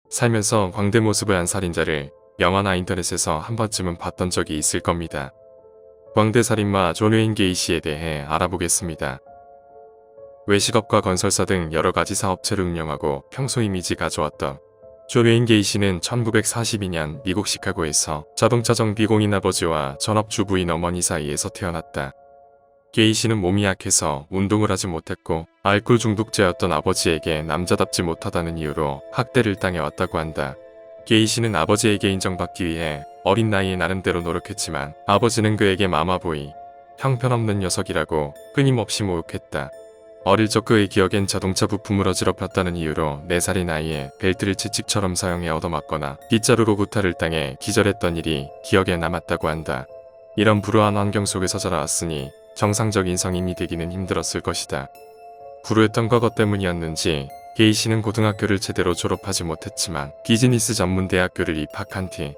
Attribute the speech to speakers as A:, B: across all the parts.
A: 살면서 광대 모습을 한 살인자를 영화나 인터넷에서 한 번쯤은 봤던 적이 있을 겁니다. 광대 살인마 존 웨인 게이시에 대해 알아보겠습니다. 외식업과 건설사 등 여러가지 사업체를 운영하고 평소 이미지가 좋았던 존 웨인 게이시는 1942년 미국 시카고에서 자동차 정비공인 아버지와 전업주부인 어머니 사이에서 태어났다. 게이시는 몸이 약해서 운동을 하지 못했고 알코올 중독자였던 아버지에게 남자답지 못하다는 이유로 학대를 당해왔다고 한다. 게이시는 아버지에게 인정받기 위해 어린 나이에 나름대로 노력했지만 아버지는 그에게 마마보이, 형편없는 녀석이라고 끊임없이 모욕했다. 어릴 적 그의 기억엔 자동차 부품을 어지럽혔다는 이유로 4살의 나이에 벨트를 채찍처럼 사용해 얻어맞거나 빗자루로 구타를 당해 기절했던 일이 기억에 남았다고 한다. 이런 불우한 환경 속에서 자라왔으니 정상적인 성인이 되기는 힘들었을 것이다. 불우했던 것 때문이었는지 게이시는 고등학교를 제대로 졸업하지 못했지만 비즈니스 전문 대학교를 입학한 뒤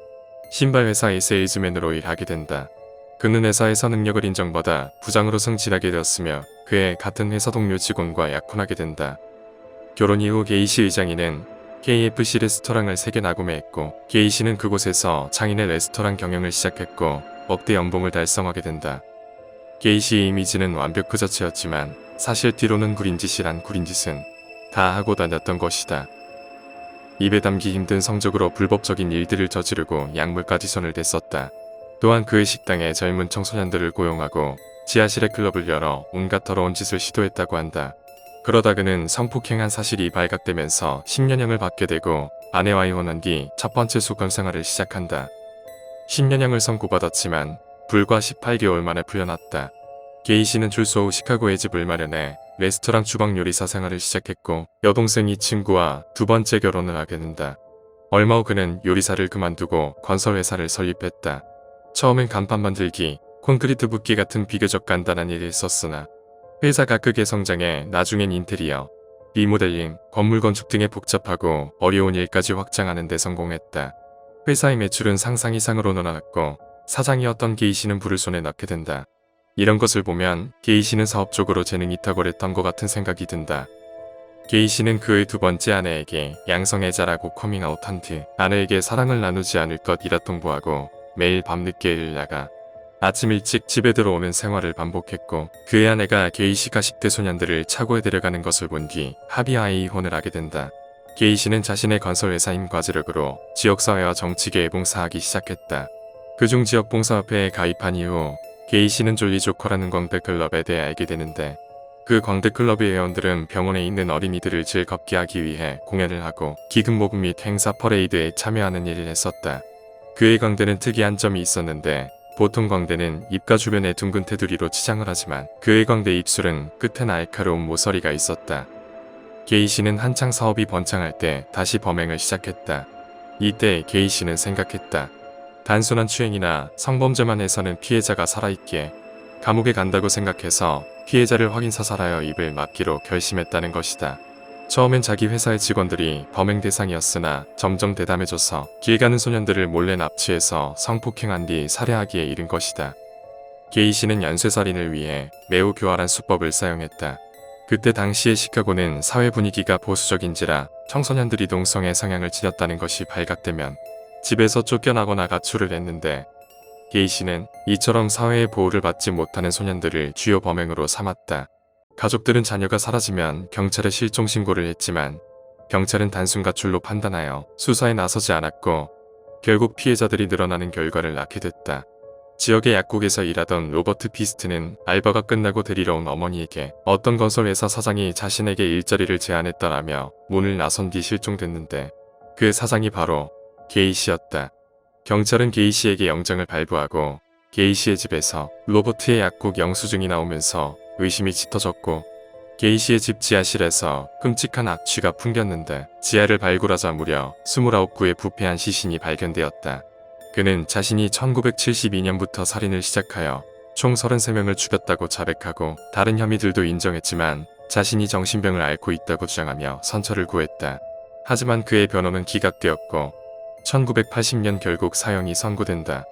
A: 신발 회사의 세일즈맨으로 일하게 된다. 그는 회사에서 능력을 인정받아 부장으로 승진하게 되었으며 그의 같은 회사 동료 직원과 약혼하게 된다. 결혼 이후 게이시 의장이는 KFC 레스토랑을 3개나 구매했고 게이시는 그곳에서 장인의 레스토랑 경영을 시작했고 억대 연봉을 달성하게 된다. 게이시의 이미지는 완벽 그 자체였지만 사실 뒤로는 구린짓이란 구린짓은 다 하고 다녔던 것이다. 입에 담기 힘든 성적으로 불법적인 일들을 저지르고 약물까지 손을 댔었다. 또한 그의 식당에 젊은 청소년들을 고용하고 지하실에 클럽을 열어 온갖 더러운 짓을 시도했다고 한다. 그러다 그는 성폭행한 사실이 발각되면서 10년형을 받게 되고 아내와 이혼한 뒤 첫 번째 수감 생활을 시작한다. 10년형을 선고받았지만 불과 18개월 만에 풀려났다. 게이시는 출소 후 시카고에 집을 마련해 레스토랑 주방 요리사 생활을 시작했고 여동생 이 친구와 두 번째 결혼을 하게 된다. 얼마 후 그는 요리사를 그만두고 건설회사를 설립했다. 처음엔 간판 만들기, 콘크리트 붓기 같은 비교적 간단한 일을 했었으나 회사가 크게 성장해 나중엔 인테리어, 리모델링, 건물 건축 등의 복잡하고 어려운 일까지 확장하는 데 성공했다. 회사의 매출은 상상 이상으로 늘어났고 사장이었던 게이시는 불을 손에 넣게 된다. 이런 것을 보면 게이시는 사업적으로 재능이 탁월했던 것 같은 생각이 든다. 게이시는 그의 두 번째 아내에게 양성애자라고 커밍아웃한 뒤 아내에게 사랑을 나누지 않을 것이라 통보하고 매일 밤늦게 일을 나가 아침 일찍 집에 들어오는 생활을 반복했고 그의 아내가 게이시가 10대 소년들을 차고에 데려가는 것을 본 뒤 합의하에 이혼을 하게 된다. 게이시는 자신의 건설회사인 과지력으로 지역사회와 정치계에 봉사하기 시작했다. 그중 지역봉사협회에 가입한 이후 게이시는 졸리조커라는 광대클럽에 대해 알게 되는데 그 광대클럽의 회원들은 병원에 있는 어린이들을 즐겁게 하기 위해 공연을 하고 기금 모금 및 행사 퍼레이드에 참여하는 일을 했었다. 그의 광대는 특이한 점이 있었는데 보통 광대는 입가 주변에 둥근 테두리로 치장을 하지만 그의 광대 입술은 끝에 날카로운 모서리가 있었다. 게이시는 한창 사업이 번창할 때 다시 범행을 시작했다. 이때 게이시는 생각했다. 단순한 추행이나 성범죄만 해서는 피해자가 살아있기에 감옥에 간다고 생각해서 피해자를 확인사살하여 입을 막기로 결심했다는 것이다. 처음엔 자기 회사의 직원들이 범행 대상이었으나 점점 대담해져서 길 가는 소년들을 몰래 납치해서 성폭행한 뒤 살해하기에 이른 것이다. 게이시는 연쇄살인을 위해 매우 교활한 수법을 사용했다. 그때 당시의 시카고는 사회 분위기가 보수적인지라 청소년들이 동성애 성향을 지녔다는 것이 발각되면 집에서 쫓겨나거나 가출을 했는데 게이시는 이처럼 사회의 보호를 받지 못하는 소년들을 주요 범행으로 삼았다. 가족들은 자녀가 사라지면 경찰에 실종 신고를 했지만 경찰은 단순 가출로 판단하여 수사에 나서지 않았고 결국 피해자들이 늘어나는 결과를 낳게 됐다. 지역의 약국에서 일하던 로버트 피스트는 알바가 끝나고 데리러 온 어머니에게 어떤 건설회사 사장이 자신에게 일자리를 제안했다라며 문을 나선 뒤 실종됐는데 그 사장이 바로 게이시였다. 경찰은 게이시에게 영장을 발부하고 게이시의 집에서 로버트의 약국 영수증이 나오면서 의심이 짙어졌고 게이시의 집 지하실에서 끔찍한 악취가 풍겼는데 지하를 발굴하자 무려 29구의 부패한 시신이 발견되었다. 그는 자신이 1972년부터 살인을 시작하여 총 33명을 죽였다고 자백하고 다른 혐의들도 인정했지만 자신이 정신병을 앓고 있다고 주장하며 선처를 구했다. 하지만 그의 변호는 기각되었고 1980년 결국 사형이 선고된다.